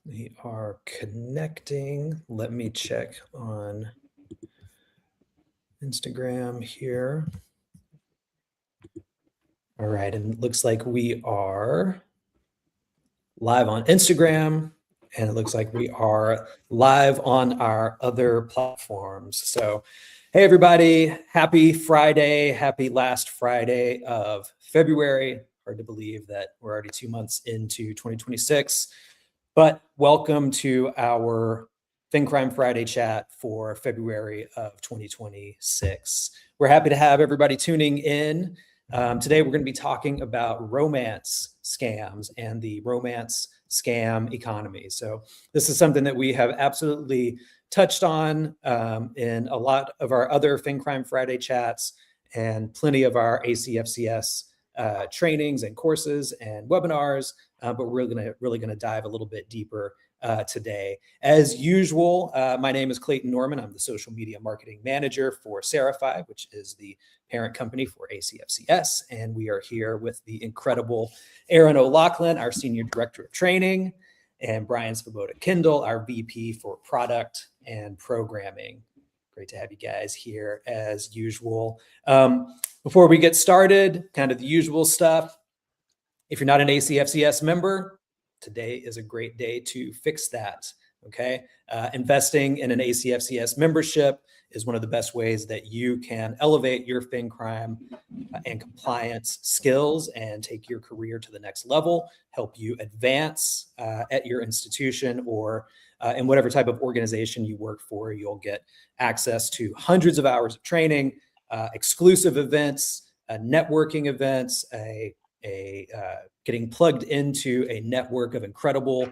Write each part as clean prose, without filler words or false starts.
We are connecting. Let me check on Instagram here. All right, and it looks like we are live on Instagram, and it looks like we are live on our other platforms. So, hey everybody, happy Friday, happy last Friday of February. Hard to believe that we're already 2 months into 2026. But welcome to our FinCrime Friday chat for February of 2026. We're happy to have everybody tuning in. Today, we're going to be talking about romance scams and the romance scam economy. So this is something that we have absolutely touched on in a lot of our other FinCrime Friday chats and plenty of our ACFCS trainings and courses and webinars. But we're really gonna dive a little bit deeper today. As usual, my name is Clayton Norman. I'm the social media marketing manager for Serify, which is the parent company for ACFCS. And we are here with the incredible Aaron O'Loughlin, our senior director of training, and Brian Svoboda-Kindle, our VP for product and programming. Great to have you guys here as usual. Before we get started, kind of the usual stuff. If you're not an ACFCS member, today is a great day to fix that, okay? Investing in an ACFCS membership is one of the best ways that you can elevate your FinCrime and compliance skills and take your career to the next level, help you advance at your institution or in whatever type of organization you work for. You'll get access to hundreds of hours of training, exclusive events, networking events, getting plugged into a network of incredible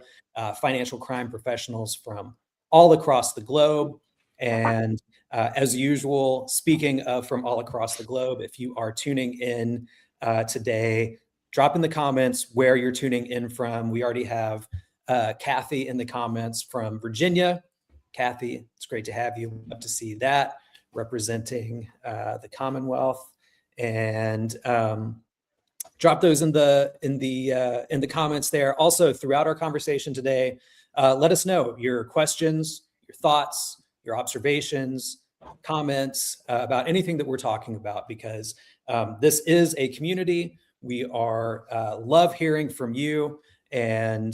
financial crime professionals from all across the globe. And as usual, speaking of from all across the globe, if you are tuning in today, drop in the comments where you're tuning in from. We already have Kathy in the comments from Virginia. Kathy, it's great to have you. Love to see that representing the Commonwealth. And drop those in the comments there. Also, throughout our conversation today, let us know your questions, your thoughts, your observations, comments about anything that we're talking about, because this is a community. We are love hearing from you and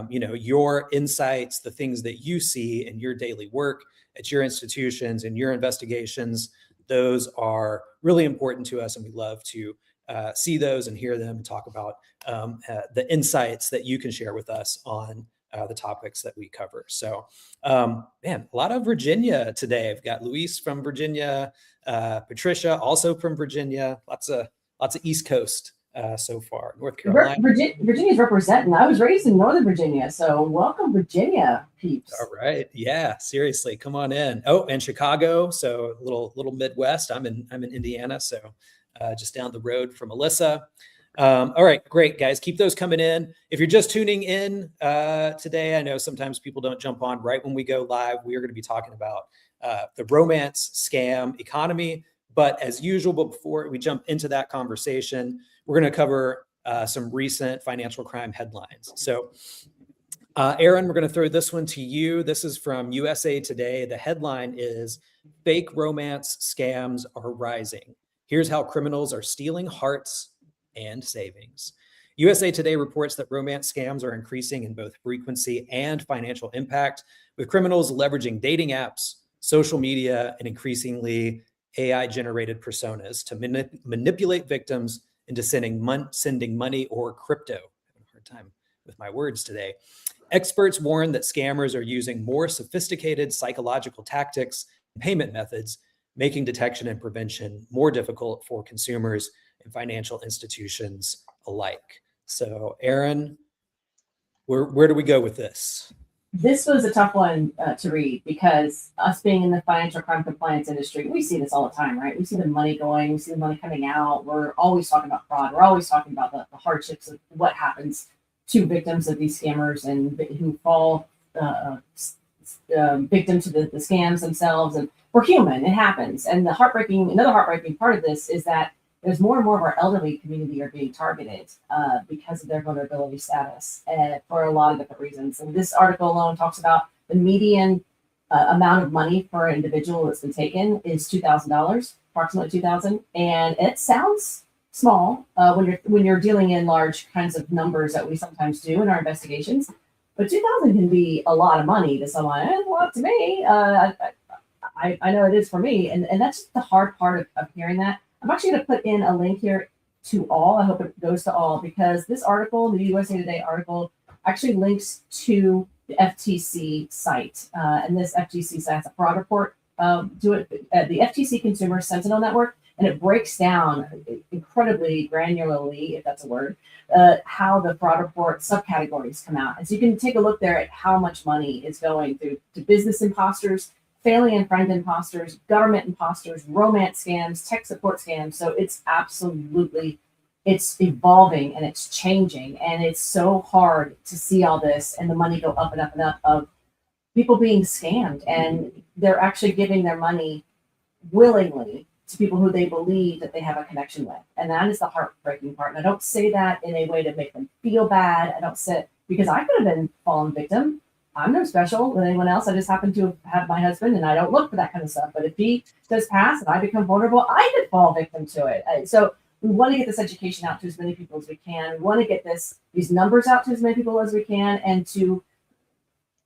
your insights, the things that you see in your daily work at your institutions and your investigations. Those are really important to us, and we love to see those and hear them and talk about the insights that you can share with us on the topics that we cover. So, man, a lot of Virginia today. I've got Luis from Virginia, Patricia also from Virginia. Lots of East Coast so far. North Carolina. Virginia's representing. I was raised in Northern Virginia, so welcome, Virginia peeps. All right, yeah, seriously, come on in. Oh, and Chicago, so a little Midwest. I'm in Indiana, so just down the road from Alyssa. All right, great, guys. Keep those coming in. If you're just tuning in today, I know sometimes people don't jump on right when we go live. We are going to be talking about the romance scam economy. But as usual, before we jump into that conversation, we're going to cover some recent financial crime headlines. So, Aaron, we're going to throw this one to you. This is from USA Today. The headline is "Fake Romance Scams Are Rising. Here's how criminals are stealing hearts and savings." USA Today reports that romance scams are increasing in both frequency and financial impact, with criminals leveraging dating apps, social media, and increasingly AI-generated personas to manipulate victims into sending money or crypto. I'm having a hard time with my words today. Experts warn that scammers are using more sophisticated psychological tactics and payment methods, making detection and prevention more difficult for consumers and financial institutions alike. So, Aaron, where do we go with this? This was a tough one to read, because us being in the financial crime compliance industry, we see this all the time, right? We see the money going, we see the money coming out. We're always talking about fraud. We're always talking about the hardships of what happens to victims of these scammers and who fall victim to the scams themselves. And we're human, it happens. And another heartbreaking part of this is that there's more and more of our elderly community are being targeted because of their vulnerability status for a lot of different reasons. And this article alone talks about the median amount of money for an individual that's been taken is $2,000, approximately $2,000, and it sounds small when you're dealing in large kinds of numbers that we sometimes do in our investigations. But 2,000 can be a lot of money to someone. It's a lot to me. I know it is for me, and that's the hard part of hearing that. I'm actually going to put in a link here to all. I hope it goes to all, because this article, the USA Today article, actually links to the FTC site, and this FTC site has a fraud report to it, the FTC Consumer Sentinel Network, and it breaks down incredibly granularly, if that's a word, how the fraud report subcategories come out. And so you can take a look there at how much money is going through to business imposters, family and friend imposters, government imposters, romance scams, tech support scams. So it's evolving and it's changing. And it's so hard to see all this and the money go up and up and up of people being scammed. And they're actually giving their money willingly to people who they believe that they have a connection with. And that is the heartbreaking part. And I don't say that in a way to make them feel bad. I don't say, because I could have been fallen victim. I'm no special than anyone else. I just happen to have my husband, and I don't look for that kind of stuff. But if he does pass and I become vulnerable, I could fall victim to it. So we want to get this education out to as many people as we can. We want to get these numbers out to as many people as we can, and to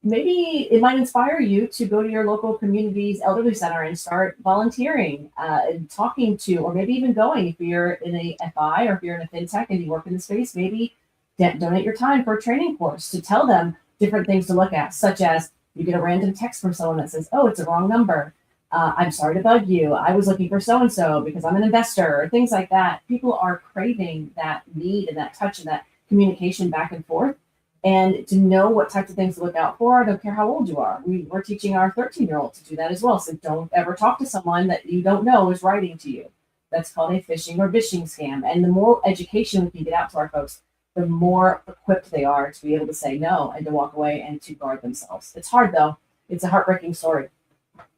maybe it might inspire you to go to your local community's elderly center and start volunteering and talking to, or maybe even going, if you're in a FI or if you're in a fintech and you work in the space, maybe donate your time for a training course to tell them different things to look at, such as you get a random text from someone that says, oh, it's a wrong number. I'm sorry to bug you. I was looking for so-and-so because I'm an investor, or things like that. People are craving that need and that touch and that communication back and forth. And to know what types of things to look out for, I don't care how old you are. We're teaching our 13-year-old to do that as well. So don't ever talk to someone that you don't know is writing to you. That's called a phishing or vishing scam. And the more education we can get out to our folks, the more equipped they are to be able to say no and to walk away and to guard themselves. It's hard, though. It's a heartbreaking story.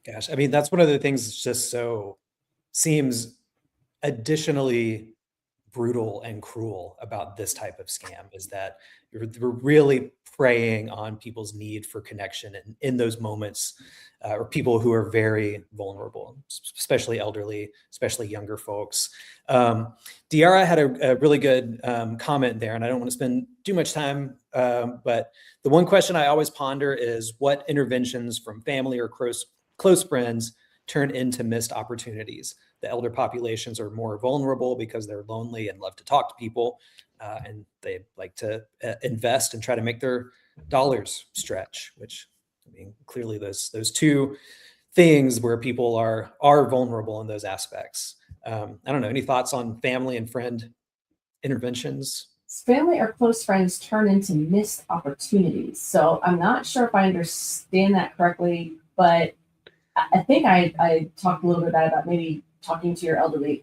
Gosh, I mean, that's one of the things that's just so seems additionally brutal and cruel about this type of scam, is that you're really preying on people's need for connection in those moments, or people who are very vulnerable, especially elderly, especially younger folks. Deara had a really good comment there, and I don't want to spend too much time, but the one question I always ponder is what interventions from family or close friends turn into missed opportunities. The elder populations are more vulnerable because they're lonely and love to talk to people, and they like to invest and try to make their dollars stretch, which, I mean, clearly those two things where people are vulnerable in those aspects. I don't know, any thoughts on family and friend interventions? Family or close friends turn into missed opportunities. So I'm not sure if I understand that correctly, but I think I talked a little bit about maybe talking to your elderly,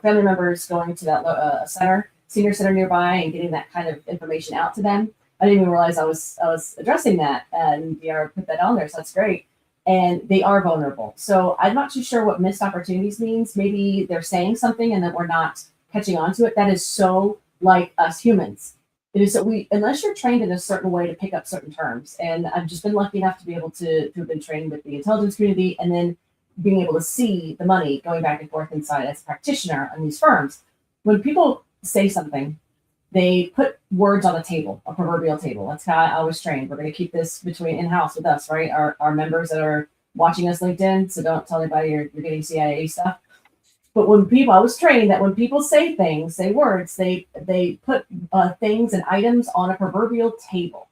family members, going to that senior center nearby, and getting that kind of information out to them. I didn't even realize I was addressing that, and VR put that on there, so that's great. And they are vulnerable. So I'm not too sure what missed opportunities means. Maybe they're saying something and that we're not catching on to it. That is so like us humans. It is that unless you're trained in a certain way to pick up certain terms, and I've just been lucky enough to be able to have been trained with the intelligence community, and then being able to see the money going back and forth inside as a practitioner on these firms. When people say something, they put words on a table, a proverbial table. That's how I was trained. We're going to keep this between in-house with us, right? Our members that are watching us LinkedIn, so don't tell anybody you're getting CIA stuff. But I was trained that when people say things, say words, they put things and items on a proverbial table.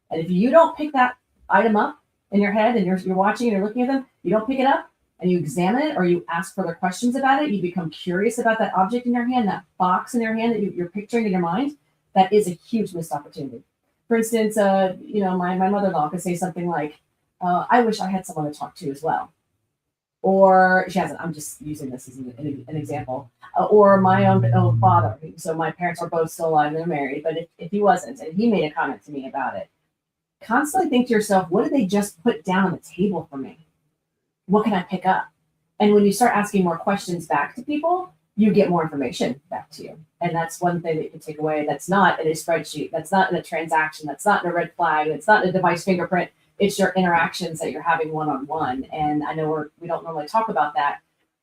And if you don't pick that item up in your head and you're watching and you're looking at them, you don't pick it up and you examine it, or you ask further questions about it, you become curious about that object in your hand, that box in your hand that you're picturing in your mind, that is a huge missed opportunity. For instance, my mother-in-law could say something like, I wish I had someone to talk to as well. Or she hasn't, I'm just using this as an example. Or my own father. So my parents are both still alive and they're married, but if he wasn't, and he made a comment to me about it, constantly think to yourself, what did they just put down on the table for me? What can I pick up? And when you start asking more questions back to people, you get more information back to you. And that's one thing that you can take away. That's not in a spreadsheet. That's not in a transaction. That's not in a red flag. That's not in a device fingerprint. It's your interactions that you're having one-on-one. And I know we don't normally talk about that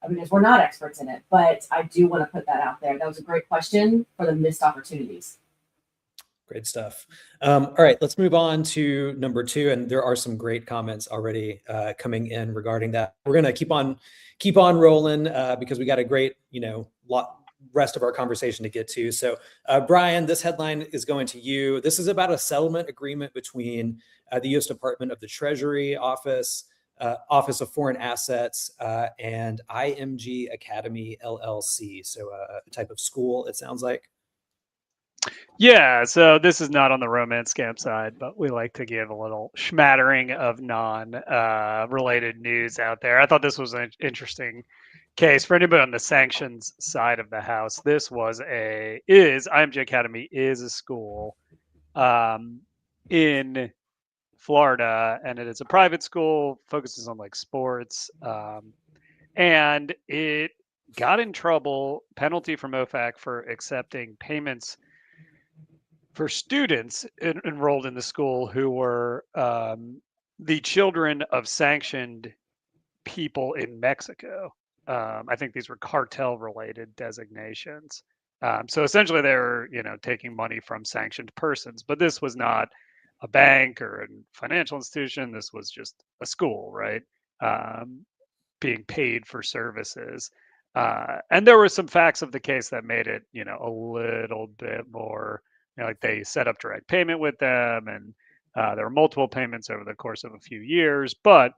because we're not experts in it, but I do want to put that out there. That was a great question for the missed opportunities. Great stuff. All right, let's move on to number 2, and there are some great comments already coming in regarding that. We're going to keep on rolling because we got a great, rest of our conversation to get to. So, Brian, this headline is going to you. This is about a settlement agreement between the U.S. Department of the Treasury Office, Office of Foreign Assets, and IMG Academy LLC. So, a type of school, it sounds like. Yeah, so this is not on the romance scam side, but we like to give a little smattering of non-related news out there. I thought this was an interesting case for anybody on the sanctions side of the house. This was IMG Academy is a school in Florida, and it is a private school, focuses on like sports, and it got in trouble, penalty from OFAC for accepting payments for students enrolled in the school who were the children of sanctioned people in Mexico. I think these were cartel-related designations. So essentially, they were, taking money from sanctioned persons. But this was not a bank or a financial institution. This was just a school, right? Being paid for services. And there were some facts of the case that made it, a little bit more. Like they set up direct payment with them, and there were multiple payments over the course of a few years. But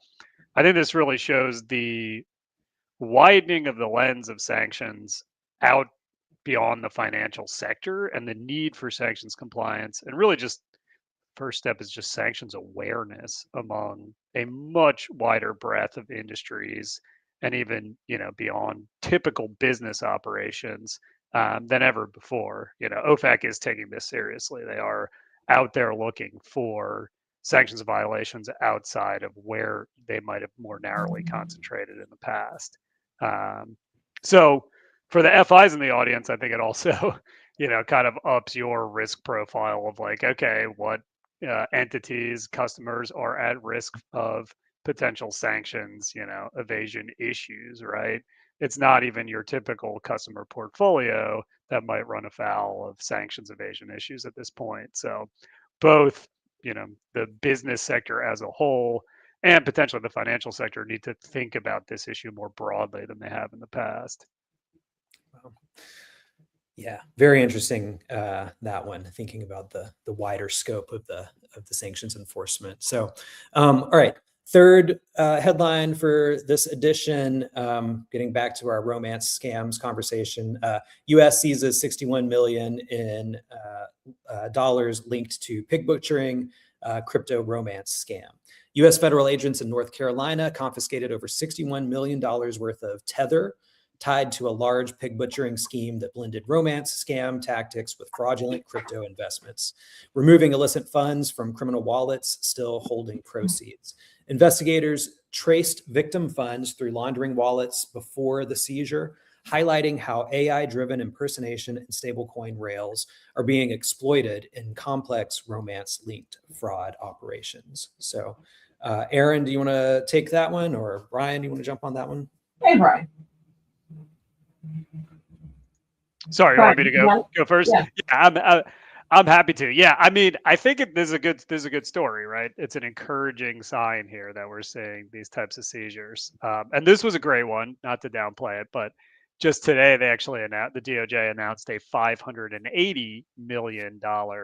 I think this really shows the widening of the lens of sanctions out beyond the financial sector and the need for sanctions compliance. And really just first step is just sanctions awareness among a much wider breadth of industries and even, beyond typical business operations. Than ever before. OFAC is taking this seriously. They are out there looking for sanctions violations outside of where they might have more narrowly concentrated in the past. So for the FIs in the audience, I think it also, kind of ups your risk profile of like, okay, what entities, customers are at risk of potential sanctions, evasion issues, right? It's not even your typical customer portfolio that might run afoul of sanctions evasion issues at this point. So both, the business sector as a whole and potentially the financial sector need to think about this issue more broadly than they have in the past. Wow. Yeah, very interesting, that one, thinking about the wider scope of the sanctions enforcement. So, all right. Third headline for this edition, getting back to our romance scams conversation, U.S. seizes 61 million in dollars linked to pig butchering, crypto romance scam. U.S. federal agents in North Carolina confiscated over $61 million worth of tether tied to a large pig butchering scheme that blended romance scam tactics with fraudulent crypto investments, removing illicit funds from criminal wallets still holding proceeds. Investigators traced victim funds through laundering wallets before the seizure, highlighting how AI-driven impersonation and stablecoin rails are being exploited in complex romance-linked fraud operations. So, Aaron, do you want to take that one, or Brian, do you want to jump on that one? Hey, Brian. Sorry, you want me to go first? Yeah. I'm happy to. Yeah, I mean, I think this is a good story, right? It's an encouraging sign here that we're seeing these types of seizures, and this was a great one. Not to downplay it, but just today they actually announced, the DOJ announced a $580 million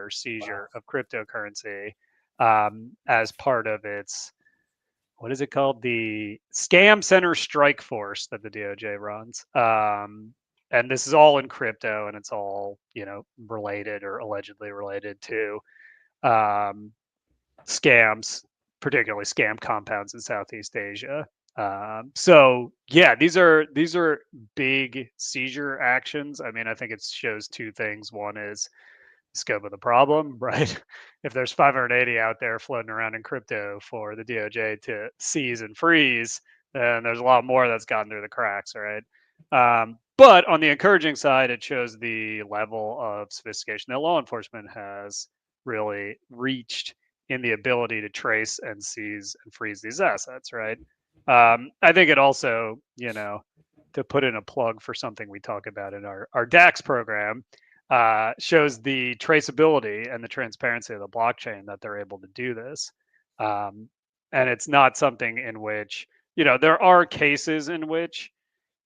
seizure of cryptocurrency as part of its, what is it called? The Scam Center Strike Force that the DOJ runs. And this is all in crypto, and it's all, related or allegedly related to scams, particularly scam compounds in Southeast Asia. So yeah, these are big seizure actions. I mean, I think it shows two things. One is scope of the problem, right? If there's 580 out there floating around in crypto for the DOJ to seize and freeze, then there's a lot more that's gotten through the cracks, right? But on the encouraging side, it shows the level of sophistication that law enforcement has really reached in the ability to trace and seize and freeze these assets, right? I think it also, to put in a plug for something we talk about in our DAX program, shows the traceability and the transparency of the blockchain that they're able to do this. And it's not something in which, there are cases in which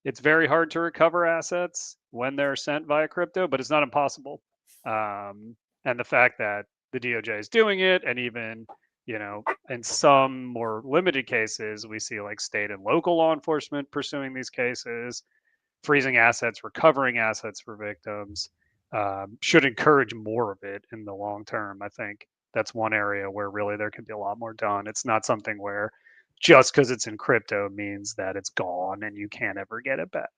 it's very hard to recover assets when they're sent via crypto, but it's not impossible. And the fact that the DOJ is doing it, and even, in some more limited cases, we see like state and local law enforcement pursuing these cases, freezing assets, recovering assets for victims, should encourage more of it in the long term. I think that's one area where really there can be a lot more done. It's not something where just because it's in crypto means that it's gone and you can't ever get it back.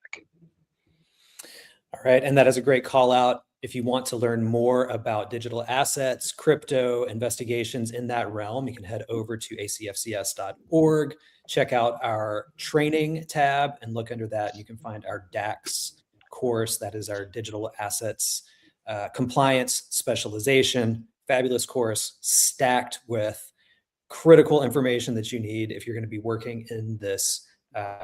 All right. And that is a great call out. If you want to learn more about digital assets, crypto, investigations in that realm, you can head over to acfcs.org, check out our training tab, and look under that. You can find our DAX course. That is our digital assets compliance specialization. Fabulous course stacked with critical information that you need if you're going to be working in this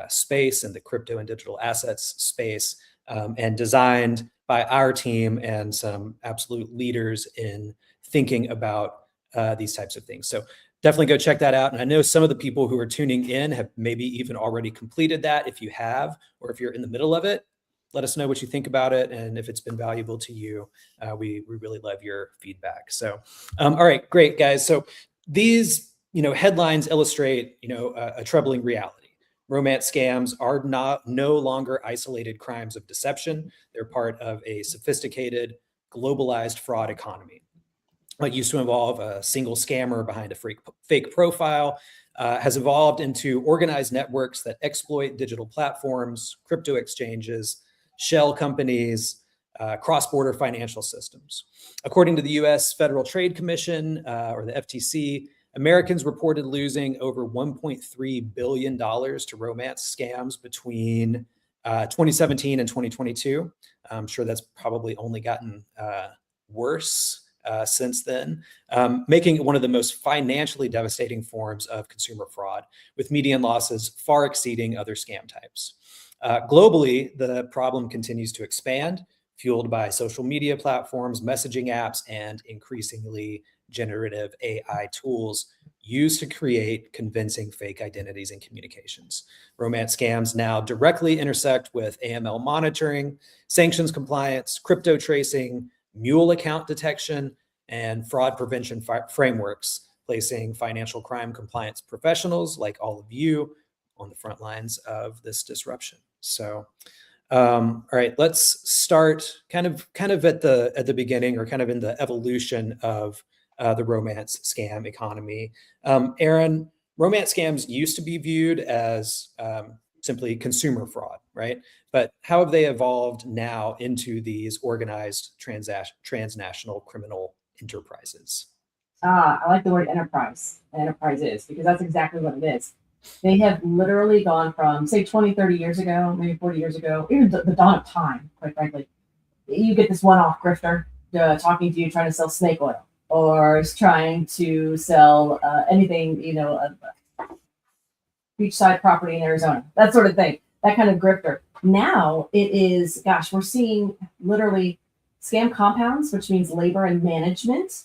space, in the crypto and digital assets space, and designed by our team and some absolute leaders in thinking about these types of things. So definitely go check that out. And I know some of the people who are tuning in have maybe even already completed that. If you have, or if you're in the middle of it, let us know what you think about it. And if it's been valuable to you, we really love your feedback. So, all right, great, guys. So these headlines illustrate a troubling reality. Romance scams are no longer isolated crimes of deception. They're part of a sophisticated, globalized fraud economy. What used to involve a single scammer behind a fake profile has evolved into organized networks that exploit digital platforms, crypto exchanges, shell companies, cross-border financial systems. According to the US Federal Trade Commission, or the FTC, Americans reported losing over $1.3 billion to romance scams between 2017 and 2022. I'm sure that's probably only gotten worse since then, making it one of the most financially devastating forms of consumer fraud, with median losses far exceeding other scam types. Globally, the problem continues to expand, fueled by social media platforms, messaging apps, and increasingly generative AI tools used to create convincing fake identities and communications. Romance scams now directly intersect with AML monitoring, sanctions compliance, crypto tracing, mule account detection, and fraud prevention frameworks, placing financial crime compliance professionals like all of you on the front lines of this disruption. So, all right, let's start kind of at the beginning, or kind of in the evolution of the romance scam economy. Aaron, romance scams used to be viewed as simply consumer fraud, right? But how have they evolved now into these organized transnational criminal enterprises? I like the word enterprises, because that's exactly what it is. They have literally gone from, say, 20, 30 years ago, maybe 40 years ago, even the dawn of time, quite frankly. You get this one-off grifter talking to you, trying to sell snake oil, or is trying to sell anything, beachside property in Arizona, that sort of thing, that kind of grifter. Now it is, gosh, we're seeing literally scam compounds, which means labor and management.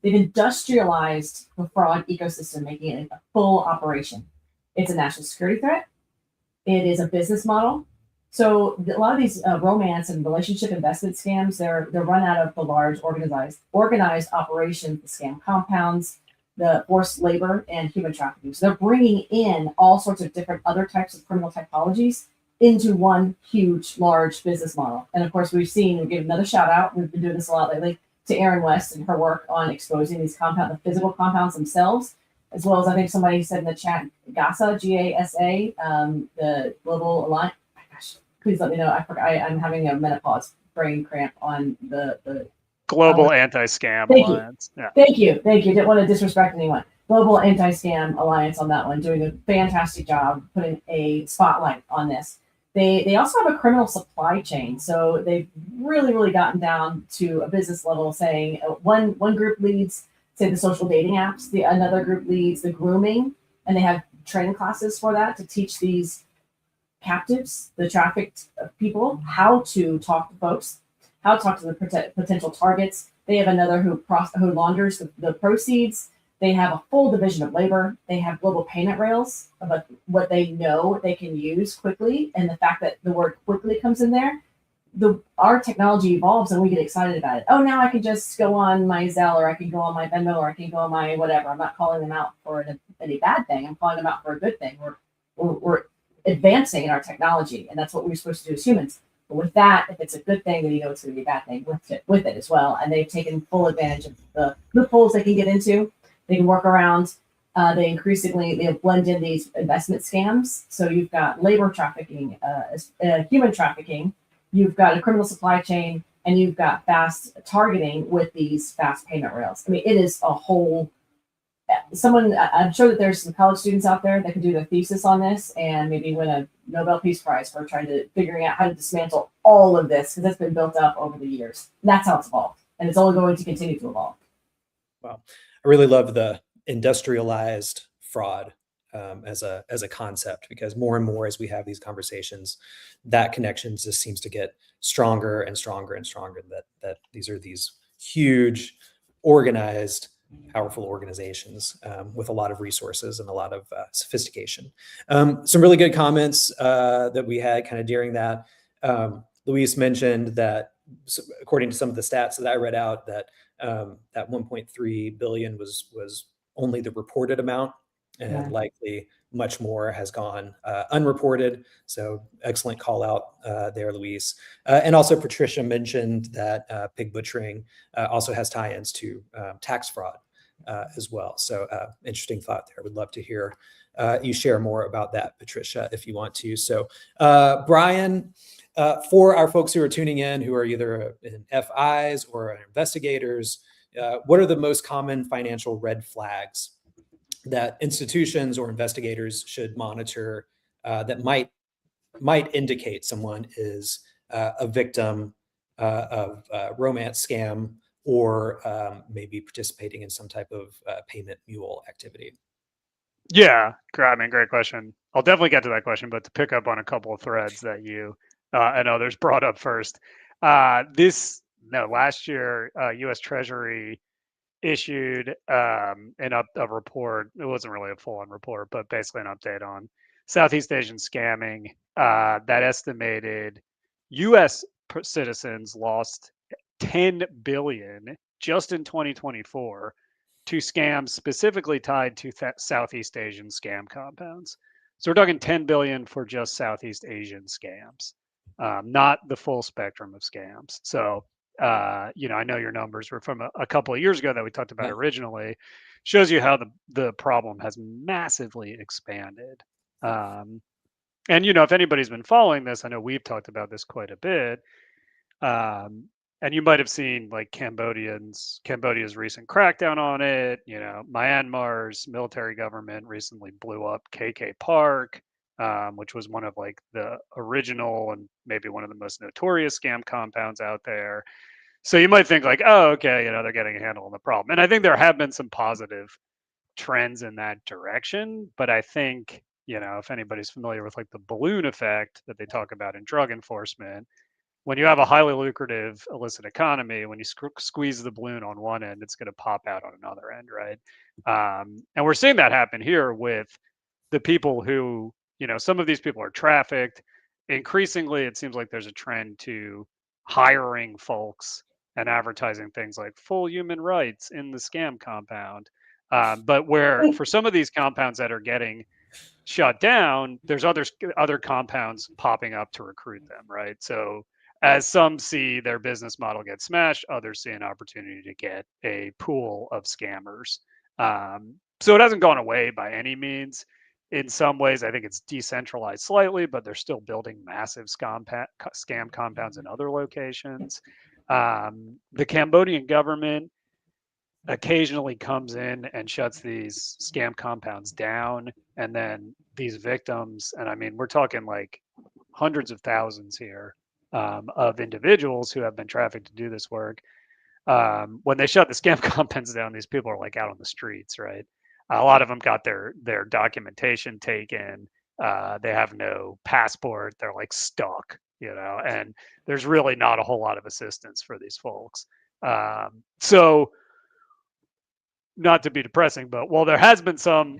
They've industrialized the fraud ecosystem, making it a full operation. It's a national security threat. It is a business model. So a lot of these romance and relationship investment scams, they're run out of the large organized operations, the scam compounds, the forced labor, and human trafficking. So they're bringing in all sorts of different other types of criminal typologies into one huge, large business model. And of course, we've give another shout out. We've been doing this a lot lately, to Erin West and her work on exposing these the physical compounds themselves, as well as, I think somebody said in the chat, GASA, G-A-S-A, the Global Alliance. Gosh, please let me know. I forgot. I'm having a menopause brain cramp on the Global Anti-Scam Alliance. Yeah. Thank you. Didn't want to disrespect anyone. Global Anti-Scam Alliance on that one, doing a fantastic job putting a spotlight on this. They also have a criminal supply chain. So they've really gotten down to a business level, saying one group leads, say, the social dating apps, another group leads the grooming, and they have training classes for that to teach these captives, the trafficked people, how to talk to folks, how to talk to the potential targets. They have another who launders the proceeds. They have a full division of labor. They have global payment rails about what they know they can use quickly. And the fact that the word quickly comes in there, our technology evolves and we get excited about it. Oh, now I can just go on my Zelle, or I can go on my Venmo, or I can go on my whatever. I'm not calling them out for any bad thing. I'm calling them out for a good thing. We're advancing in our technology, and that's what we're supposed to do as humans. But with that, if it's a good thing, then it's going to be a bad thing with it as well. And they've taken full advantage of the loopholes they can get into. They can work around. They blend in these investment scams. So you've got labor trafficking, human trafficking. You've got a criminal supply chain, and you've got fast targeting with these fast payment rails. I mean, it is a whole. I'm sure that there's some college students out there that can do their thesis on this and maybe win a Nobel Peace Prize for figuring out how to dismantle all of this, because it's been built up over the years. And that's how it's evolved, and it's only going to continue to evolve. Wow, I really love the industrialized fraud as a concept, because more and more as we have these conversations, that connection just seems to get stronger and stronger and stronger. That these are these huge, organized, powerful organizations with a lot of resources and a lot of sophistication. Some really good comments that we had kind of during that. Luis mentioned that, according to some of the stats that I read out, that that 1.3 billion was only the reported amount, and likely much more has gone unreported. So excellent call out there, Luis. And also Patricia mentioned that pig butchering also has tie-ins to tax fraud as well. So interesting thought there. Would love to hear you share more about that, Patricia, if you want to. So Brian, for our folks who are tuning in, who are either in FIs or investigators, what are the most common financial red flags that institutions or investigators should monitor that might indicate someone is a victim of romance scam, or maybe participating in some type of payment mule activity? Yeah, great question. I'll definitely get to that question, but to pick up on a couple of threads that you and others brought up first, last year, U.S. Treasury issued a report. It wasn't really a full-on report, but basically an update on Southeast Asian scamming that estimated U.S. citizens lost 10 billion just in 2024 to scams specifically tied to Southeast Asian scam compounds. So we're talking 10 billion for just Southeast Asian scams, not the full spectrum of scams. So I know your numbers were from a couple of years ago that we talked about originally. Shows you how the problem has massively expanded. And if anybody's been following this, I know we've talked about this quite a bit. And you might have seen like Cambodia's recent crackdown on it. Myanmar's military government recently blew up KK Park, which was one of like the original and maybe one of the most notorious scam compounds out there. So you might think like, oh, okay, they're getting a handle on the problem. And I think there have been some positive trends in that direction. But I think, if anybody's familiar with like the balloon effect that they talk about in drug enforcement, when you have a highly lucrative illicit economy, when you squeeze the balloon on one end, it's going to pop out on another end, right? And we're seeing that happen here with the people who, some of these people are trafficked. Increasingly, it seems like there's a trend to hiring folks and advertising things like full human rights in the scam compound. But where for some of these compounds that are getting shut down, there's other compounds popping up to recruit them, right? So as some see their business model get smashed, others see an opportunity to get a pool of scammers. So it hasn't gone away by any means. In some ways, I think it's decentralized slightly, but they're still building massive scam compounds in other locations. The Cambodian government occasionally comes in and shuts these scam compounds down, and then these victims, and I mean, we're talking like hundreds of thousands here of individuals who have been trafficked to do this work. When they shut the scam compounds down, these people are like out on the streets, right? A lot of them got their documentation taken. They have no passport. They're like stuck, and there's really not a whole lot of assistance for these folks. So not to be depressing, but while there has been some,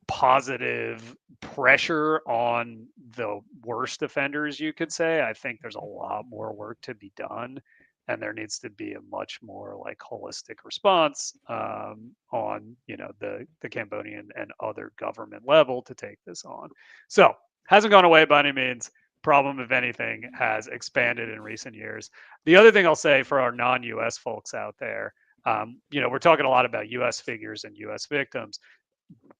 positive pressure on the worst offenders, you could say, I think there's a lot more work to be done, and there needs to be a much more like holistic response on, the Cambodian and other government level to take this on. So hasn't gone away by any means. Problem, if anything, has expanded in recent years. The other thing I'll say for our non-US folks out there, we're talking a lot about U.S. figures and U.S. victims.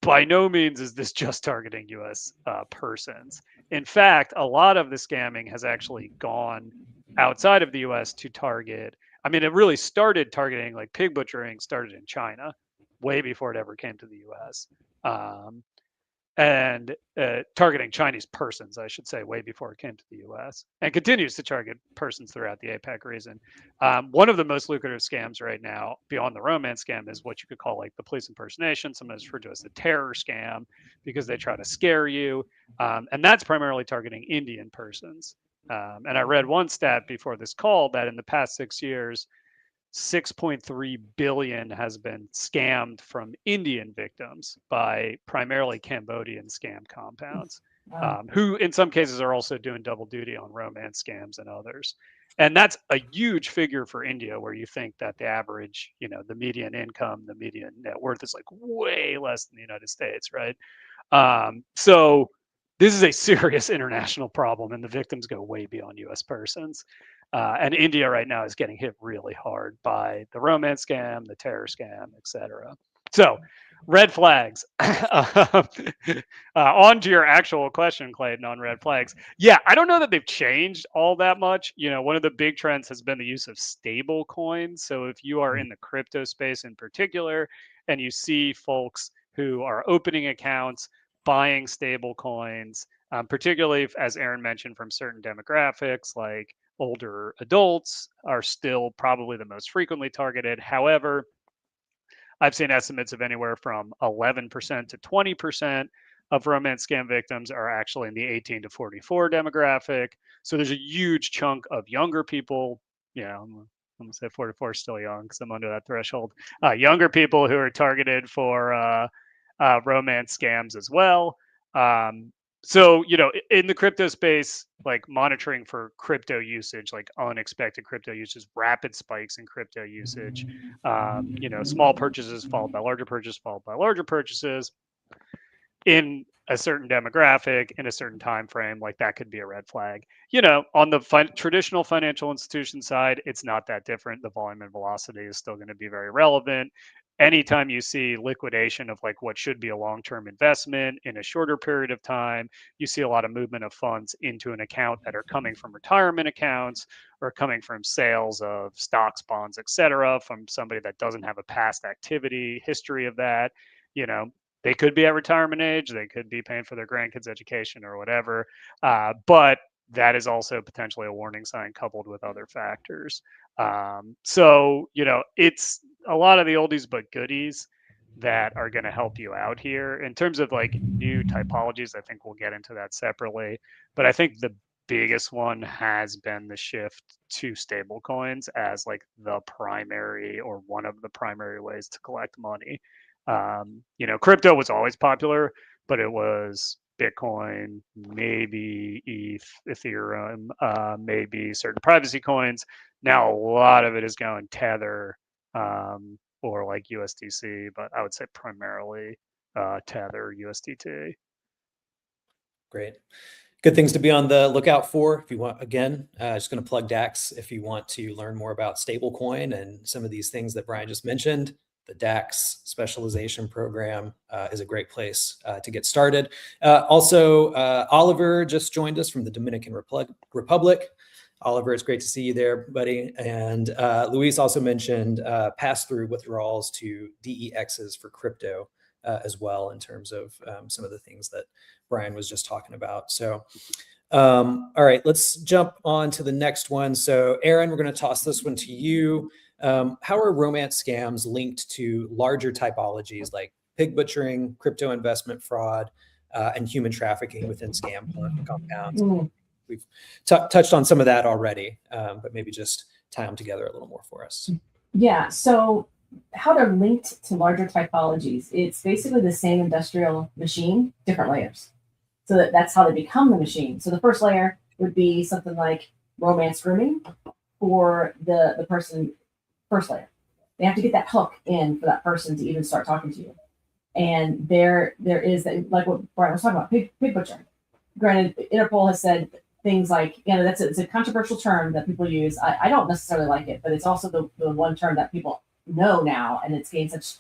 By no means is this just targeting U.S. Persons. In fact, a lot of the scamming has actually gone outside of the U.S. to target. I mean, it really started targeting, like pig butchering started in China way before it ever came to the U.S. And targeting Chinese persons, I should say, way before it came to the U.S. and continues to target persons throughout the APAC region. One of the most lucrative scams right now, beyond the romance scam, is what you could call like the police impersonation, sometimes referred to as the terror scam, because they try to scare you, and that's primarily targeting Indian persons. And I read one stat before this call that in the past 6 years, 6.3 billion has been scammed from Indian victims by primarily Cambodian scam compounds, who in some cases are also doing double duty on romance scams and others. And that's a huge figure for India, where you think that the average, the median income, the median net worth is like way less than the United States, right? So this is a serious international problem, and the victims go way beyond U.S. persons. And India right now is getting hit really hard by the romance scam, the terror scam, etc. So, red flags. On to your actual question, Clayton, on red flags. Yeah, I don't know that they've changed all that much. One of the big trends has been the use of stable coins. So if you are in the crypto space in particular, and you see folks who are opening accounts, buying stable coins, particularly as Aaron mentioned, from certain demographics like older adults are still probably the most frequently targeted. However, I've seen estimates of anywhere from 11% to 20% of romance scam victims are actually in the 18 to 44 demographic. So there's a huge chunk of younger people. I'm going to say 44 is still young because I'm under that threshold. Younger people who are targeted for romance scams as well. So, in the crypto space, like monitoring for crypto usage, like unexpected crypto usage, rapid spikes in crypto usage, small purchases followed by larger purchases, followed by larger purchases in a certain demographic in a certain time frame, like that could be a red flag. On the traditional financial institution side, it's not that different. The volume and velocity is still going to be very relevant. Anytime you see liquidation of like what should be a long-term investment in a shorter period of time, you see a lot of movement of funds into an account that are coming from retirement accounts or coming from sales of stocks, bonds, etc., from somebody that doesn't have a past activity history of that. They could be at retirement age, they could be paying for their grandkids' education or whatever, but that is also potentially a warning sign coupled with other factors. So, it's a lot of the oldies but goodies that are going to help you out here. In terms of like new typologies, I think we'll get into that separately. But I think the biggest one has been the shift to stable coins as like the primary or one of the primary ways to collect money. Crypto was always popular, but it was Bitcoin, maybe Ethereum, maybe certain privacy coins. Now a lot of it is going Tether or like USDC, but I would say primarily Tether, USDT. Great. Good things to be on the lookout for. If you want, again, just going to plug DAX. If you want to learn more about stablecoin and some of these things that Brian just mentioned, the DAX specialization program is a great place to get started. Also, Oliver just joined us from the Dominican Republic. Oliver, it's great to see you there, buddy. And Luis also mentioned pass-through withdrawals to DEXs for crypto as well, in terms of some of the things that Brian was just talking about. So All right, let's jump on to the next one. So, Aaron, we're going to toss this one to you. How are romance scams linked to larger typologies like pig butchering, crypto investment fraud, and human trafficking within scam compounds? Mm. We've touched on some of that already, but maybe just tie them together a little more for us. Yeah. So how they're linked to larger typologies, it's basically the same industrial machine, different layers. So that's how they become the machine. So the first layer would be something like romance grooming for the person, first layer. They have to get that hook in for that person to even start talking to you. And there is that, like what Brian was talking about, pig butchering. Granted, Interpol has said things like, it's a controversial term that people use. I don't necessarily like it, but it's also the one term that people know now, and it's gained such,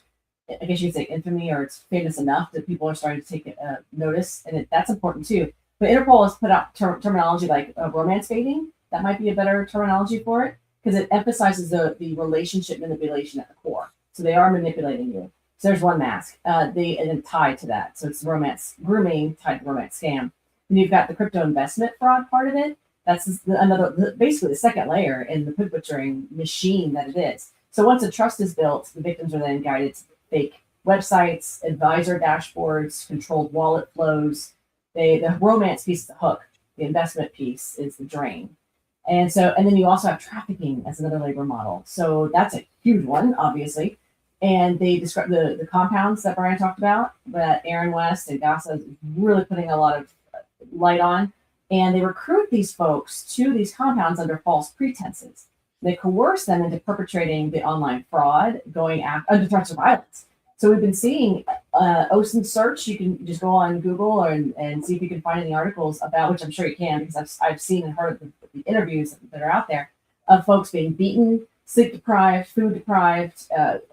I guess you could say, infamy, or it's famous enough that people are starting to take notice, and that's important too. But Interpol has put out terminology like romance baiting. That might be a better terminology for it, because it emphasizes the relationship manipulation at the core. So they are manipulating you. So there's one mask. And then tied to that. So it's romance grooming tied to romance scam. And you've got the crypto investment fraud part of it. That's basically the second layer in the pig butchering machine that it is. So once a trust is built, the victims are then guided to fake websites, advisor dashboards, controlled wallet flows. The romance piece is the hook. The investment piece is the drain. And then you also have trafficking as another labor model. So that's a huge one, obviously. And they describe the compounds that Brian talked about, that Aaron West and Gassa is really putting a lot of light on. And they recruit these folks to these compounds under false pretenses. They coerce them into perpetrating the online fraud, going after under threats of violence. So we've been seeing OSINT search. You can just go on Google and see if you can find any articles about, which I'm sure you can, because I've seen and heard the interviews that are out there of folks being beaten, sleep deprived, food deprived,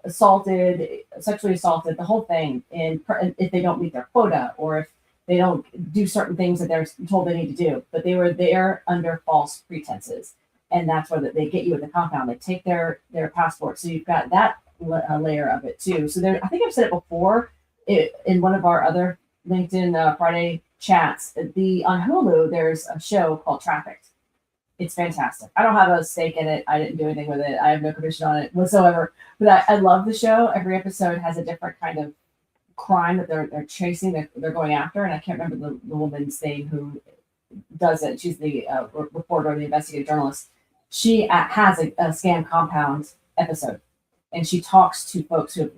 assaulted, sexually assaulted, the whole thing. And if they don't meet their quota, or if they don't do certain things that they're told they need to do, but they were there under false pretenses. And that's where they get you in the compound. They take their passport. So you've got that layer of it too. So I think I've said it before in one of our other LinkedIn Friday chats. On Hulu, there's a show called Trafficked. It's fantastic. I don't have a stake in it. I didn't do anything with it. I have no commission on it whatsoever. But I love the show. Every episode has a different kind of crime that they're chasing, they're going after. And I can't remember the woman's name who does it. She's the reporter or the investigative journalist. She has a scam compound episode. And she talks to folks who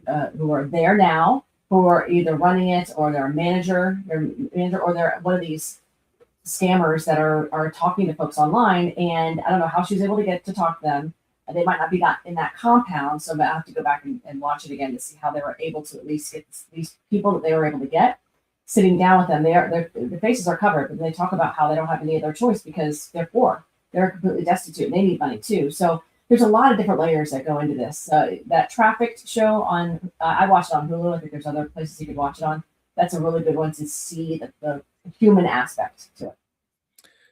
are there now, who are either running it, or they're a manager, or they're one of these scammers that are talking to folks online. And I don't know how she was able to get to talk to them. They might not be in that compound, so I have to go back and watch it again to see how they were able to at least get these people that they were able to get sitting down with them. Their faces are covered, but they talk about how they don't have any other choice because they're poor. They're completely destitute, and they need money too. So there's a lot of different layers that go into this. That Trafficked show on, I watched it on Hulu. I think there's other places you could watch it on. That's a really good one to see the human aspect to it.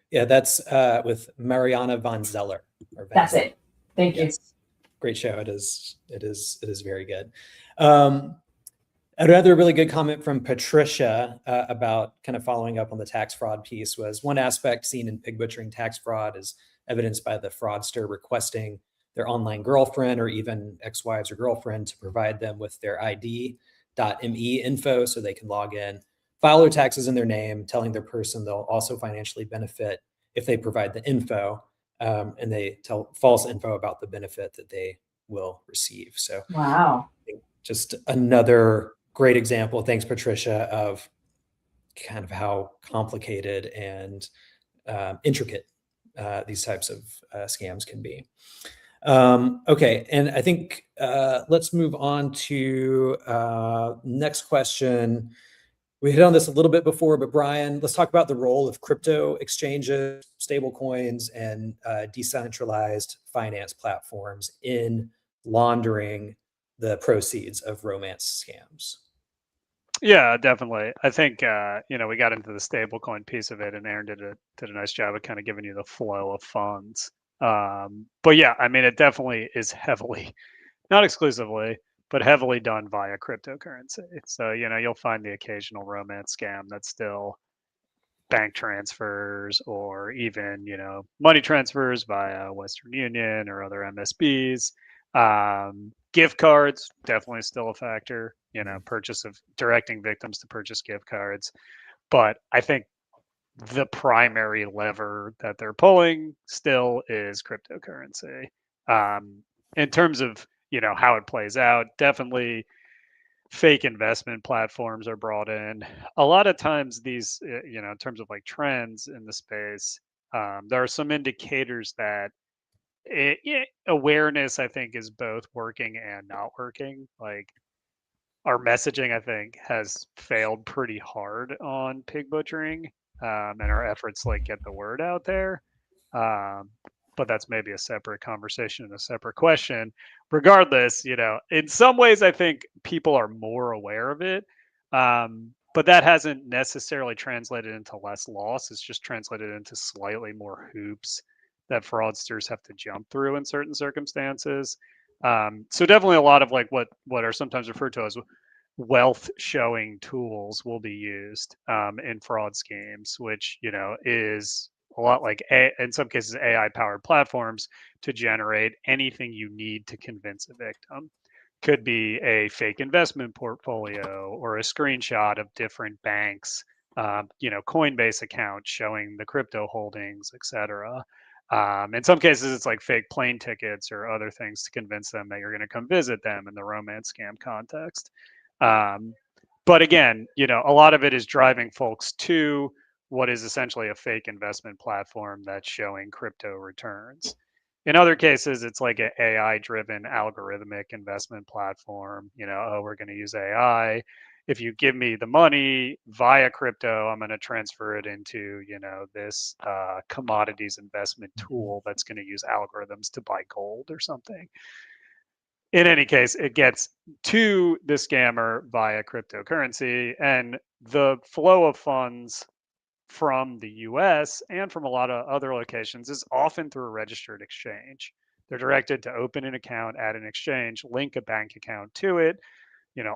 Yeah, that's with Mariana von Zeller. That's it. Thank you. Great show. It is very good. Another really good comment from Patricia about kind of following up on the tax fraud piece was, one aspect seen in pig butchering tax fraud is evidenced by the fraudster requesting their online girlfriend or even ex-wives or girlfriend to provide them with their ID.me info so they can log in, file their taxes in their name, telling their person they'll also financially benefit if they provide the info, and they tell false info about the benefit that they will receive. So wow, just another great example, thanks Patricia, of kind of how complicated and intricate these types of scams can be. Okay, and I think let's move on to next question. We hit on this a little bit before, but Brian, let's talk about the role of crypto exchanges, stable coins, and decentralized finance platforms in laundering the proceeds of romance scams. Yeah, definitely. I think we got into the stablecoin piece of it, and Aaron did a nice job of kind of giving you the flow of funds. But yeah, I mean, it definitely is heavily, not exclusively, but heavily done via cryptocurrency. So you'll find the occasional romance scam that's still bank transfers or even, money transfers via Western Union or other MSBs. Gift cards, definitely still a factor, purchase of directing victims to purchase gift cards. But I think the primary lever that they're pulling still is cryptocurrency. In terms of, how it plays out, definitely fake investment platforms are brought in. A lot of times these, in terms of like trends in the space, there are some indicators that awareness, I think, is both working and not working. Like our messaging, I think, has failed pretty hard on pig butchering, and our efforts to, like, get the word out there. Um, but that's maybe a separate conversation and a separate question. Regardless, in some ways, I think people are more aware of it. But that hasn't necessarily translated into less loss. It's just translated into slightly more hoops that fraudsters have to jump through in certain circumstances. So definitely a lot of like what are sometimes referred to as wealth showing tools will be used in fraud schemes, which is a lot like in some cases AI powered platforms to generate anything you need to convince a victim. Could be a fake investment portfolio or a screenshot of different banks, Coinbase accounts showing the crypto holdings, etc. In some cases, it's like fake plane tickets or other things to convince them that you're going to come visit them in the romance scam context. But again, a lot of it is driving folks to what is essentially a fake investment platform that's showing crypto returns. In other cases, it's like an AI driven algorithmic investment platform. Oh, we're going to use AI. If you give me the money via crypto, I'm going to transfer it into, this commodities investment tool that's going to use algorithms to buy gold or something. In any case, it gets to the scammer via cryptocurrency, and the flow of funds from the US and from a lot of other locations is often through a registered exchange. They're directed to open an account at an exchange, link a bank account to it.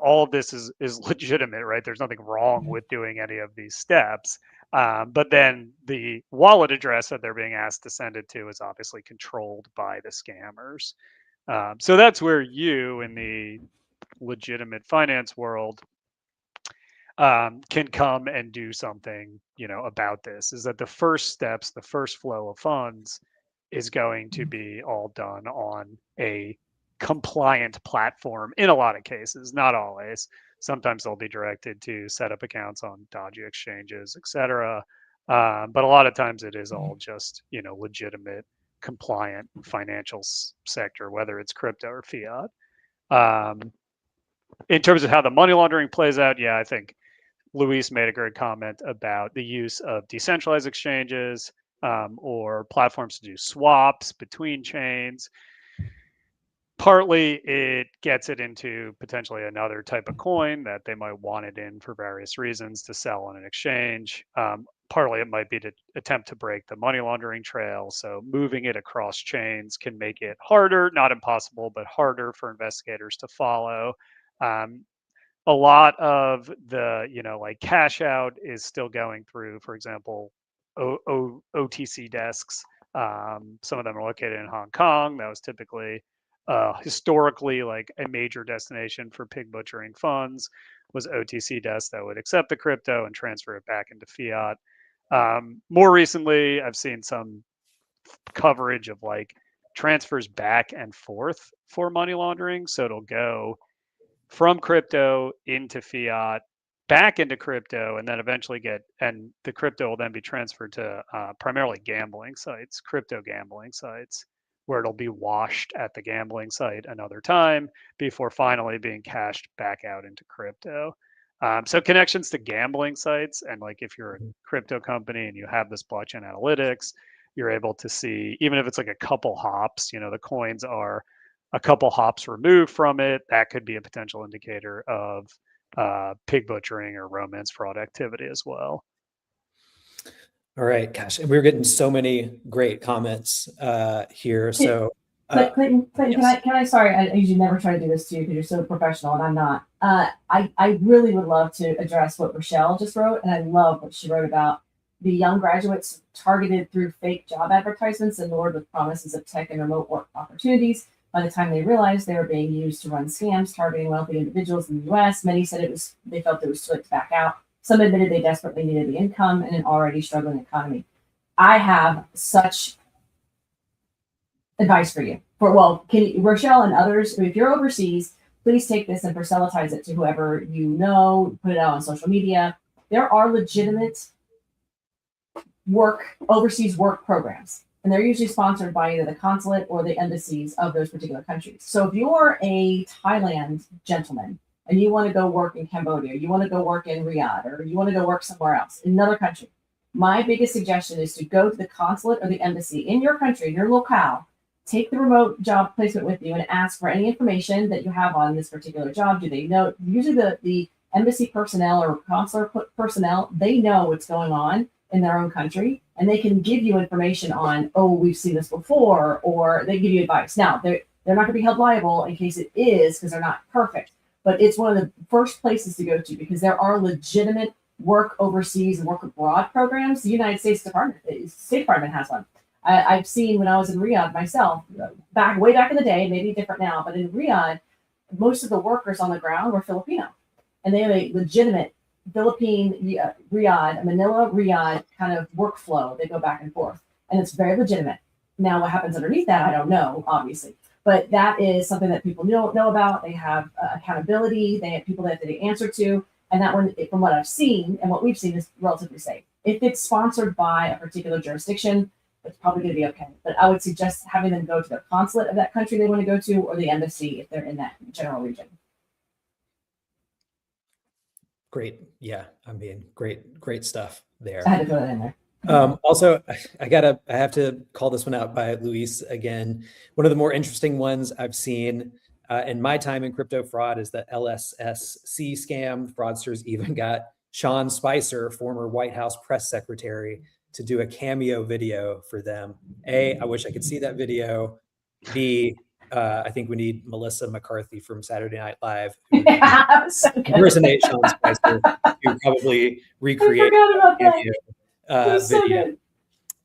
All of this is legitimate, right? There's nothing wrong with doing any of these steps. But then the wallet address that they're being asked to send it to is obviously controlled by the scammers. So that's where you in the legitimate finance world can come and do something, about this. Is that the first steps, the first flow of funds is going to be all done on a compliant platform in a lot of cases, not always. Sometimes they'll be directed to set up accounts on dodgy exchanges, etc. But a lot of times it is all just, legitimate, compliant financial sector, whether it's crypto or fiat. In terms of how the money laundering plays out, yeah, I think Luis made a great comment about the use of decentralized exchanges or platforms to do swaps between chains. Partly it gets it into potentially another type of coin that they might want it in for various reasons to sell on an exchange. Partly it might be to attempt to break the money laundering trail. So moving it across chains can make it harder, not impossible, but harder for investigators to follow. A lot of the, like cash out is still going through, for example, OTC desks. Some of them are located in Hong Kong. That was typically historically like a major destination for pig butchering funds was OTC desks that would accept the crypto and transfer it back into fiat. More recently, I've seen some coverage of like transfers back and forth for money laundering. So it'll go from crypto into fiat, back into crypto, and then eventually and the crypto will then be transferred to primarily gambling sites, crypto gambling sites, where it'll be washed at the gambling site another time before finally being cashed back out into crypto. So connections to gambling sites, and like if you're a crypto company and you have this blockchain analytics, you're able to see, even if it's like a couple hops, the coins are a couple hops removed from it, that could be a potential indicator of pig butchering or romance fraud activity as well. All right, gosh, and we're getting so many great comments here. So, Clayton, yes. can I? Sorry, I usually never try to do this to you because you're so professional, and I'm not. I really would love to address what Rochelle just wrote, and I love what she wrote about the young graduates targeted through fake job advertisements and lured with promises of tech and remote work opportunities. By the time they realized they were being used to run scams targeting wealthy individuals in the U.S., many said they felt it was too late to back out. Some admitted they desperately needed the income in an already struggling economy. I have such advice for you. Rochelle and others, if you're overseas, please take this and proselytize it to whoever you know, put it out on social media. There are legitimate overseas work programs, and they're usually sponsored by either the consulate or the embassies of those particular countries. So if you're a Thailand gentleman and you want to go work in Cambodia, you want to go work in Riyadh, or you want to go work somewhere else, in another country, my biggest suggestion is to go to the consulate or the embassy in your country, your locale, take the remote job placement with you and ask for any information that you have on this particular job. Do they know? Usually the embassy personnel or consular personnel, they know what's going on in their own country, and they can give you information on, oh, we've seen this before, or they give you advice. Now, they're not going to be held liable in case it is, because they're not perfect, but it's one of the first places to go to, because there are legitimate work overseas and work abroad programs. The United States State Department has one. I've seen when I was in Riyadh myself, way back in the day, maybe different now, but in Riyadh, most of the workers on the ground were Filipino, and they have a legitimate Philippine Manila Riyadh kind of workflow. They go back and forth, and it's very legitimate. Now, what happens underneath that, I don't know, obviously, but that is something that people know about. They have accountability. They have people that they answer to, and that one, from what I've seen and what we've seen, is relatively safe. If it's sponsored by a particular jurisdiction, it's probably going to be okay. But I would suggest having them go to the consulate of that country they want to go to, or the embassy if they're in that general region. Great. Yeah. I mean, great stuff there. I had to throw that in there. Also, I have to call this one out by Luis again. One of the more interesting ones I've seen in my time in crypto fraud is the LSSC scam. Fraudsters even got Sean Spicer, former White House press secretary, to do a cameo video for them. A, I wish I could see that video. B, I think we need Melissa McCarthy from Saturday Night Live who impersonate Sean Spicer to probably recreate that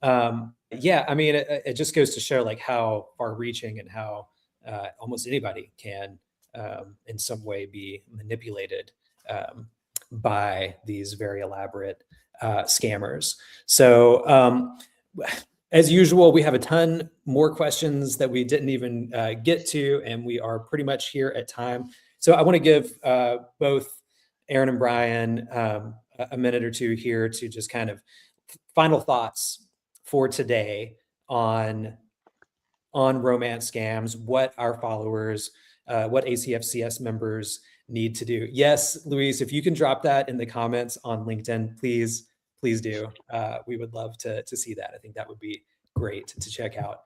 video. Yeah, I mean, it just goes to show like how far-reaching and how almost anybody can, in some way, be manipulated by these very elaborate scammers. So, as usual, we have a ton more questions that we didn't even get to, and we are pretty much here at time. So I want to give both Aaron and Brian a minute or two here to just kind of final thoughts for today on romance scams, what our followers, what ACFCS members need to do. Yes, Luis, if you can drop that in the comments on LinkedIn, please do. We would love to see that. I think that would be great to check out.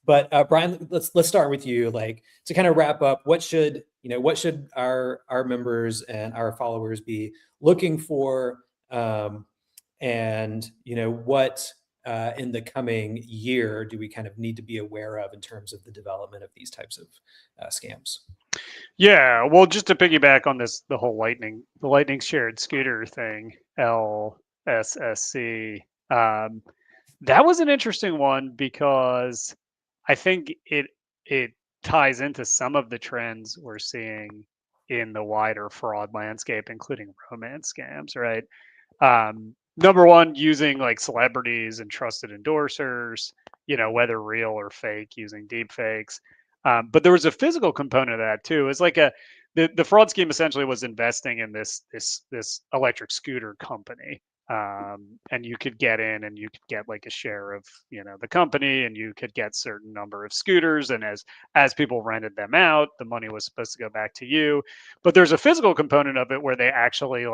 But Brian, let's start with you. Like, to kind of wrap up, what should our members and our followers be looking for, and what in the coming year do we kind of need to be aware of in terms of the development of these types of scams? Yeah, well, just to piggyback on this, the whole lightning shared scooter thing, LSSC, that was an interesting one because I think it ties into some of the trends we're seeing in the wider fraud landscape, including romance scams, right? Number one, using like celebrities and trusted endorsers, whether real or fake, using deep fakes. But there was a physical component of that too. It's like the fraud scheme essentially was investing in this electric scooter company. And you could get in and you could get like a share of, the company, and you could get certain number of scooters. And as people rented them out, the money was supposed to go back to you. But there's a physical component of it where they actually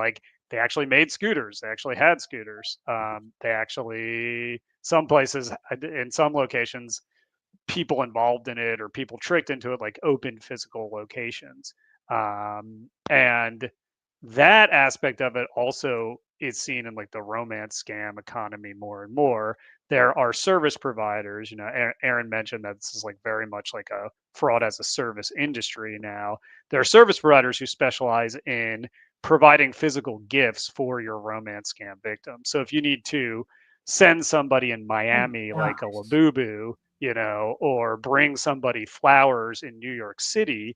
made scooters. They actually had scooters. They actually, some places in some locations, people involved in it or people tricked into it, like open physical locations. And that aspect of it also is seen in like the romance scam economy more and more. There are service providers, Aaron mentioned that this is like very much like a fraud as a service industry now. There are service providers who specialize in providing physical gifts for your romance scam victims. So if you need to send somebody in Miami like a Labubu, you know, or bring somebody flowers in New York City,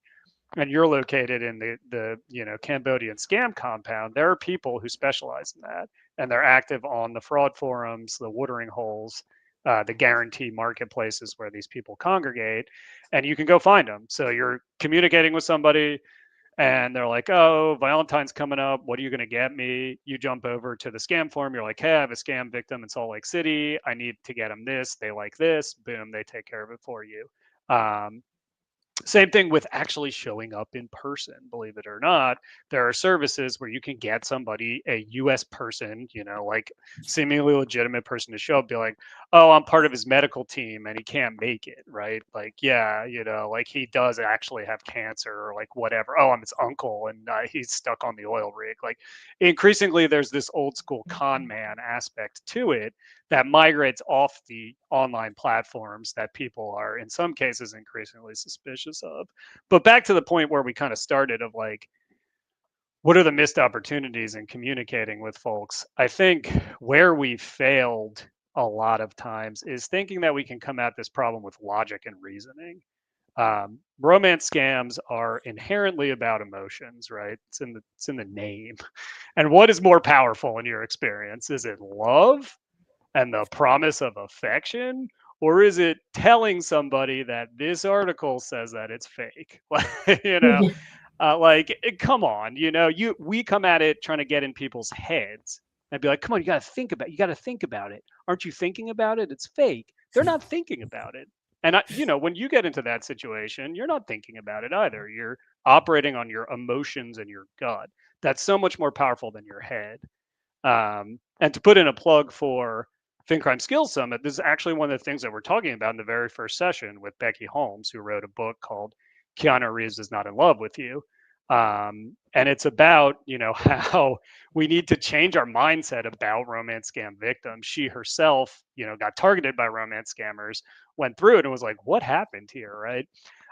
and you're located in the you know, Cambodian scam compound, there are people who specialize in that, and they're active on the fraud forums, the watering holes, the guarantee marketplaces where these people congregate, and you can go find them. So you're communicating with somebody, and they're like, "Oh, Valentine's coming up. What are you going to get me?" You jump over to the scam forum. You're like, "Hey, I have a scam victim in Salt Lake City. I need to get them this. They like this." Boom, they take care of it for you. Um, Same thing with actually showing up in person. Believe it or not, there are services where you can get somebody, a US person, you know, like seemingly legitimate person, to show up, be like, "Oh, I'm part of his medical team and he can't make it," right? Like, yeah, you know, like he does actually have cancer or like whatever. "Oh, I'm his uncle and he's stuck on the oil rig." Like, increasingly, there's this old school con man aspect to it that migrates off the online platforms that people are, in some cases, increasingly suspicious of. But back to the point where we kind of started, of like, what are the missed opportunities in communicating with folks? I think where we failed a lot of times is thinking that we can come at this problem with logic and reasoning. Romance scams are inherently about emotions, right? It's in the name. And what is more powerful in your experience? Is it love and the promise of affection, or is it telling somebody that this article says that it's fake? You know, come on, you know, we come at it trying to get in people's heads and be like, "Come on, you got to think about it. Aren't you thinking about it? It's fake." They're not thinking about it. And you know, when you get into that situation, you're not thinking about it either. You're operating on your emotions and your gut. That's so much more powerful than your head. And to put in a plug for FinCrime Skills Summit, this is actually one of the things that we're talking about in the very first session with Becky Holmes, who wrote a book called Keanu Reeves is Not in Love with You. And it's about, you know, how we need to change our mindset about romance scam victims. She herself, you know, got targeted by romance scammers, went through it and was like, "What happened here?" Right.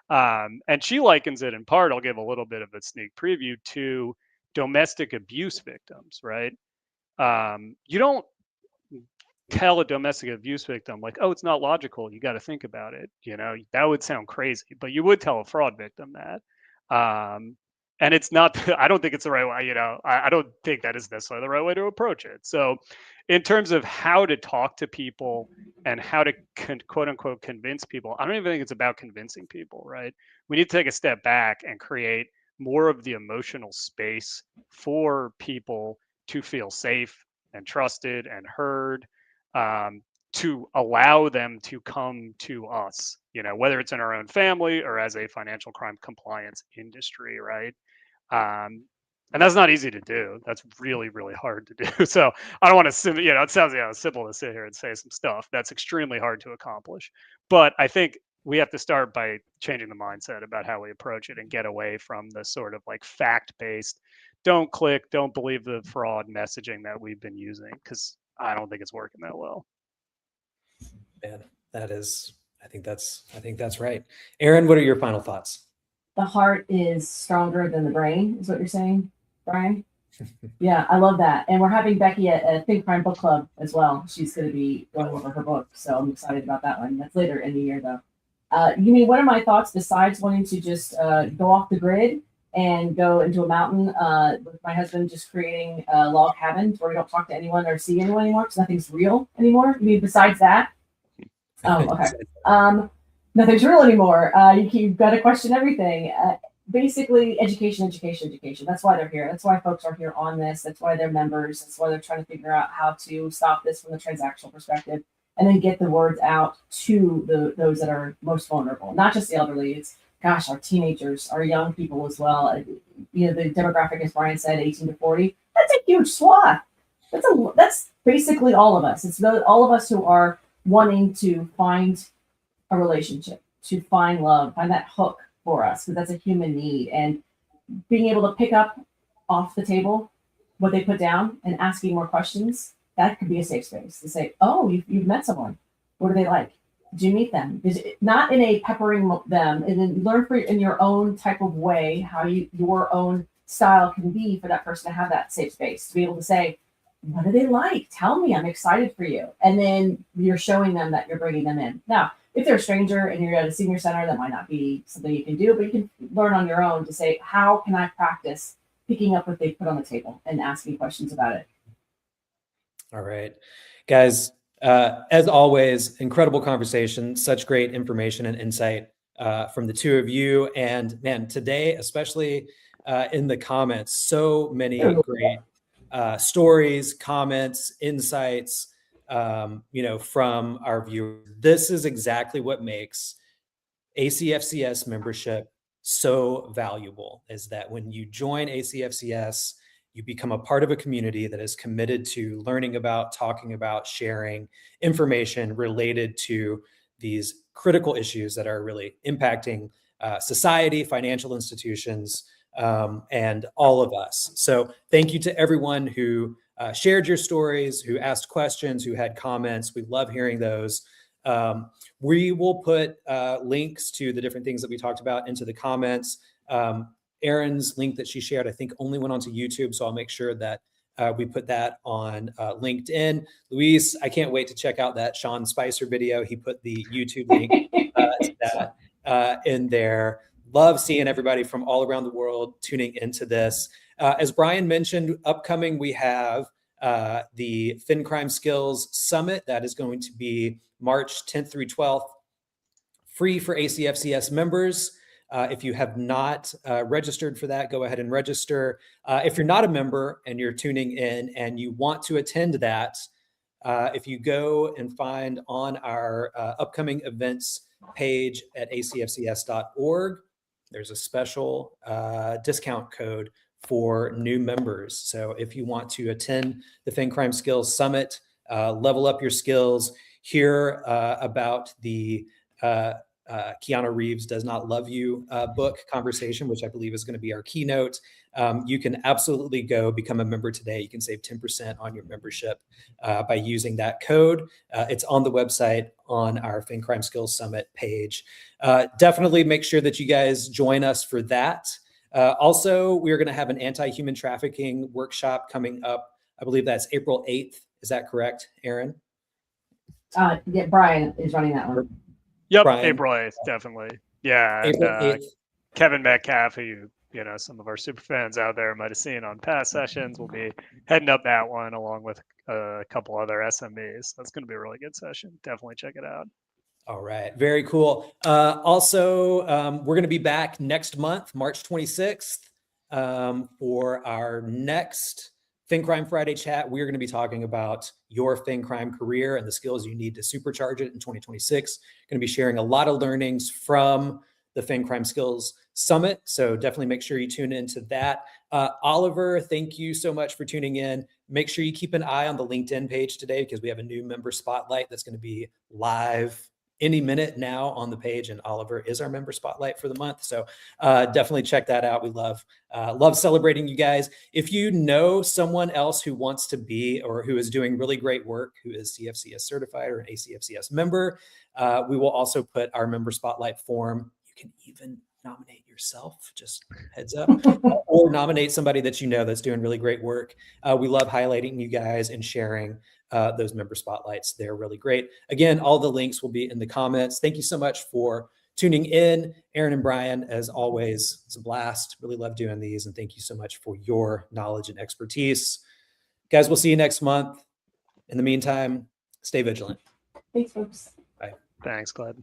And she likens it in part, I'll give a little bit of a sneak preview, to domestic abuse victims, right? You don't tell a domestic abuse victim like, "Oh, it's not logical. You got to think about it." You know, that would sound crazy, but you would tell a fraud victim that. Um, and it's not, I don't think it's the right way, you know, I don't think that is necessarily the right way to approach it. So, in terms of how to talk to people and how to quote unquote convince people, I don't even think it's about convincing people, right? We need to take a step back and create more of the emotional space for people to feel safe and trusted and heard, to allow them to come to us, you know, whether it's in our own family or as a financial crime compliance industry, right? Um, and that's not easy to do. That's really, really hard to do. So I don't want to, you know, it sounds, you know, simple to sit here and say some stuff. That's extremely hard to accomplish. But I think we have to start by changing the mindset about how we approach it and get away from the sort of like fact based, don't click, don't believe the fraud messaging that we've been using, because I don't think it's working that well. Man, that is, I think that's right. Aaron, what are your final thoughts? The heart is stronger than the brain, is what you're saying, Brian? Yeah, I love that. And we're having Becky at FinCrime Book Club as well. She's going to be going over her book. So I'm excited about that one. That's later in the year, though. You mean, what are my thoughts besides wanting to just go off the grid and go into a mountain with my husband, just creating log cabins where we don't talk to anyone or see anyone anymore because nothing's real anymore? You mean besides that? Oh, okay. Nothing's real anymore. You've got to question everything. Basically, education. That's why they're here. That's why folks are here on this. That's why they're members. That's why they're trying to figure out how to stop this from the transactional perspective and then get the words out to those that are most vulnerable, not just the elderly. It's, gosh, our teenagers, our young people as well. You know, the demographic, as Brian said, 18 to 40. That's a huge swath. That's basically all of us. It's all of us who are wanting to find a relationship, to find love, find that hook for us, because that's a human need. And being able to pick up off the table what they put down and asking more questions, that could be a safe space to say, "Oh, you've met someone. What are they like? Did you meet them?" Not in a peppering them, and then learn in your own type of way how your own style can be for that person to have that safe space, to be able to say, what do they like? Tell me, I'm excited for you. And then you're showing them that you're bringing them in. Now, if they're a stranger and you're at a senior center, that might not be something you can do, but you can learn on your own to say, how can I practice picking up what they put on the table and asking questions about it? All right, guys, as always, incredible conversation, such great information and insight from the two of you. And man, today, especially in the comments, so many great stories, comments, insights, from our viewers. This is exactly what makes ACFCS membership so valuable, is that when you join ACFCS, you become a part of a community that is committed to learning about, talking about, sharing information related to these critical issues that are really impacting society, financial institutions, and all of us. So thank you to everyone who shared your stories, who asked questions, who had comments. We love hearing those. We will put links to the different things that we talked about into the comments. Erin's link that she shared, I think, only went onto YouTube, so I'll make sure that we put that on LinkedIn. Luis, I can't wait to check out that Sean Spicer video. He put the YouTube link to that in there. Love seeing everybody from all around the world tuning into this. As Brian mentioned, upcoming, we have the FinCrime Skills Summit. That is going to be March 10th through 12th, free for ACFCS members. If you have not registered for that, go ahead and register. If you're not a member and you're tuning in and you want to attend that, if you go and find on our upcoming events page at acfcs.org, there's a special discount code for new members. So if you want to attend the FinCrime Skills Summit, level up your skills, hear about the Keanu Reeves Does Not Love You book conversation, which I believe is going to be our keynote. You can absolutely go become a member today. You can save 10% on your membership by using that code. It's on the website on our FinCrime Skills Summit page. Definitely make sure that you guys join us for that. Also, we're going to have an anti-human trafficking workshop coming up. I believe that's April 8th. Is that correct, Erin? Yeah, Brian is running that one. Yep, Brian. April 8th, definitely. Yeah, April and 8th. Kevin Metcalf, who some of our super fans out there might have seen on past sessions, will be heading up that one along with a couple other SMEs. That's going to be a really good session. Definitely check it out. All right, very cool. Also, we're going to be back next month, March 26th, for our next FinCrime Friday chat. We're going to be talking about your FinCrime career and the skills you need to supercharge it in 2026. Going to be sharing a lot of learnings from the FinCrime Skills Summit. So definitely make sure you tune into that. Oliver, thank you so much for tuning in. Make sure you keep an eye on the LinkedIn page today, because we have a new member spotlight that's going to be live any minute now on the page, and Oliver is our member spotlight for the month. So definitely check that out. We love celebrating you guys. If you know someone else who wants to be, or who is doing really great work, who is CFCS certified or an ACFCS member, we will also put our member spotlight form. You can even nominate yourself, just heads up, or nominate somebody that you know that's doing really great work. We love highlighting you guys and sharing those member spotlights. They're really great. Again, all the links will be in the comments. Thank you so much for tuning in. Erin and Brian, as always, it's a blast. Really love doing these. And thank you so much for your knowledge and expertise. Guys, we'll see you next month. In the meantime, stay vigilant. Thanks, folks. Thanks, Glad.